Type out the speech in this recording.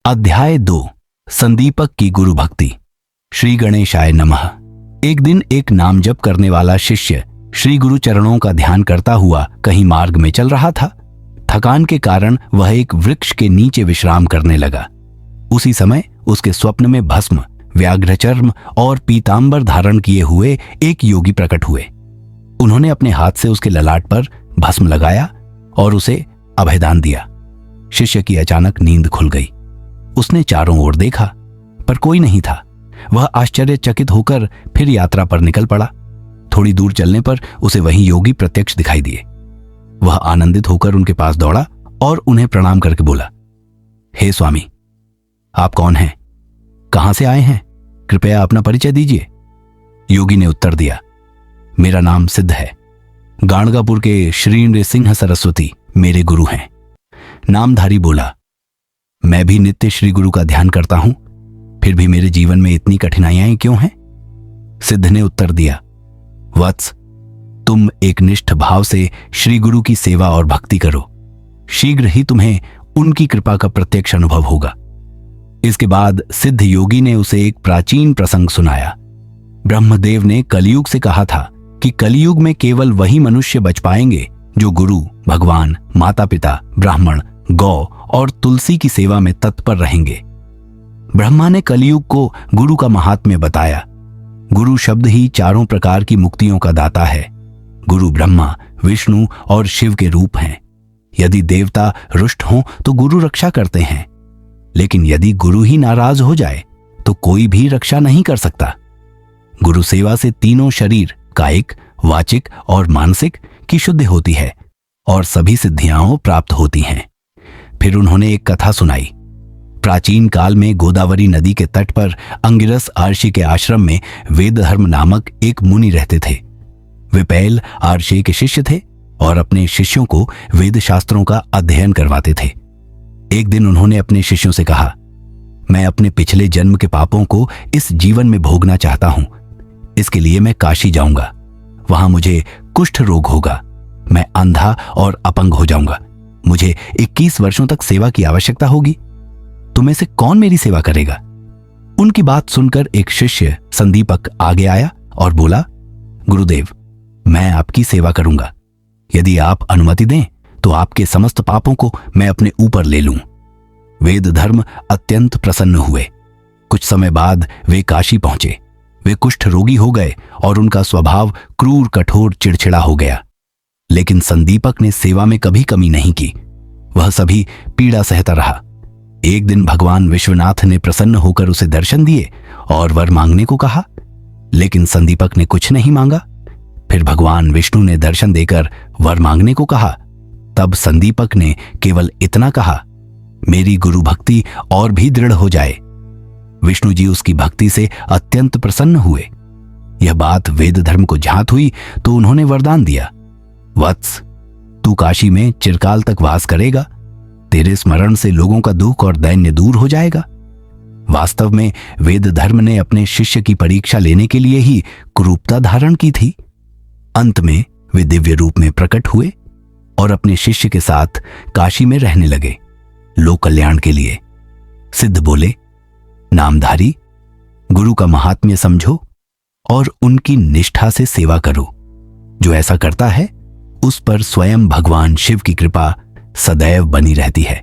अध्याय 2 संदीपक की गुरु भक्ति। श्री गणेशाय नमः। एक दिन एक नाम जप करने वाला शिष्य श्री गुरु चरणों का ध्यान करता हुआ कहीं मार्ग में चल रहा था। थकान के कारण वह एक वृक्ष के नीचे विश्राम करने लगा। उसी समय उसके स्वप्न में भस्म, व्याघ्रचर्म और पीतांबर धारण किए हुए एक योगी प्रकट हुए। उन्होंने अपने हाथ से उसके ललाट पर भस्म लगाया और उसे अभयदान दिया। शिष्य की अचानक नींद खुल गई। उसने चारों ओर देखा पर कोई नहीं था। वह आश्चर्यचकित होकर फिर यात्रा पर निकल पड़ा। थोड़ी दूर चलने पर उसे वही योगी प्रत्यक्ष दिखाई दिए। वह आनंदित होकर उनके पास दौड़ा और उन्हें प्रणाम करके बोला, हे स्वामी, आप कौन हैं? कहां से आए हैं? कृपया अपना परिचय दीजिए। योगी ने उत्तर दिया, मेरा नाम सिद्ध है। गाणगापुर के श्री नृसिंह सरस्वती मेरे गुरु हैं। नामधारी बोला, मैं भी नित्य श्री गुरु का ध्यान करता हूं, फिर भी मेरे जीवन में इतनी कठिनाइयां क्यों हैं? सिद्ध ने उत्तर दिया, वत्स, तुम एक निष्ठ भाव से श्री गुरु की सेवा और भक्ति करो। शीघ्र ही तुम्हें उनकी कृपा का प्रत्यक्ष अनुभव होगा। इसके बाद सिद्ध योगी ने उसे एक प्राचीन प्रसंग सुनाया। ब्रह्मदेव ने कलयुग से कहा था कि कलयुग में केवल वही मनुष्य बच पाएंगे जो गुरु, भगवान, माता पिता, ब्राह्मण, गौ और तुलसी की सेवा में तत्पर रहेंगे। ब्रह्मा ने कलयुग को गुरु का महात्म्य बताया। गुरु शब्द ही चारों प्रकार की मुक्तियों का दाता है। गुरु ब्रह्मा, विष्णु और शिव के रूप हैं। यदि देवता रुष्ट हों तो गुरु रक्षा करते हैं, लेकिन यदि गुरु ही नाराज हो जाए तो कोई भी रक्षा नहीं कर सकता। गुरु सेवा से तीनों शरीर, कायिक, वाचिक और मानसिक की शुद्धि होती है और सभी सिद्धियां प्राप्त होती हैं। फिर उन्होंने एक कथा सुनाई। प्राचीन काल में गोदावरी नदी के तट पर अंगिरस आर्षि के आश्रम में वेदधर्म नामक एक मुनि रहते थे। वे पैल आर्षि के शिष्य थे और अपने शिष्यों को वेद शास्त्रों का अध्ययन करवाते थे। एक दिन उन्होंने अपने शिष्यों से कहा, मैं अपने पिछले जन्म के पापों को इस जीवन में भोगना चाहता हूं। इसके लिए मैं काशी जाऊंगा। वहां मुझे कुष्ठ रोग होगा। मैं अंधा और अपंग हो जाऊंगा। मुझे 21 वर्षों तक सेवा की आवश्यकता होगी। तुम में से कौन मेरी सेवा करेगा? उनकी बात सुनकर एक शिष्य संदीपक आगे आया और बोला, गुरुदेव, मैं आपकी सेवा करूंगा। यदि आप अनुमति दें तो आपके समस्त पापों को मैं अपने ऊपर ले लूं। वेद धर्म अत्यंत प्रसन्न हुए। कुछ समय बाद वे काशी पहुंचे। वे कुष्ठ रोगी हो गए और उनका स्वभाव क्रूर, कठोर, चिड़चिड़ा हो गया। लेकिन संदीपक ने सेवा में कभी कमी नहीं की। वह सभी पीड़ा सहता रहा। एक दिन भगवान विश्वनाथ ने प्रसन्न होकर उसे दर्शन दिए और वर मांगने को कहा, लेकिन संदीपक ने कुछ नहीं मांगा। फिर भगवान विष्णु ने दर्शन देकर वर मांगने को कहा। तब संदीपक ने केवल इतना कहा, मेरी गुरु भक्ति और भी दृढ़ हो जाए। विष्णु जी उसकी भक्ति से अत्यंत प्रसन्न हुए। यह बात वेद धर्म को झांत हुई तो उन्होंने वरदान दिया, वत्स, तू काशी में चिरकाल तक वास करेगा। तेरे स्मरण से लोगों का दुख और दैन्य दूर हो जाएगा। वास्तव में वेद धर्म ने अपने शिष्य की परीक्षा लेने के लिए ही कुरूपता धारण की थी। अंत में वे दिव्य रूप में प्रकट हुए और अपने शिष्य के साथ काशी में रहने लगे, लोक कल्याण के लिए। सिद्ध बोले, नामधारी, गुरु का महात्म्य समझो और उनकी निष्ठा से सेवा करो। जो ऐसा करता है उस पर स्वयं भगवान शिव की कृपा सदैव बनी रहती है।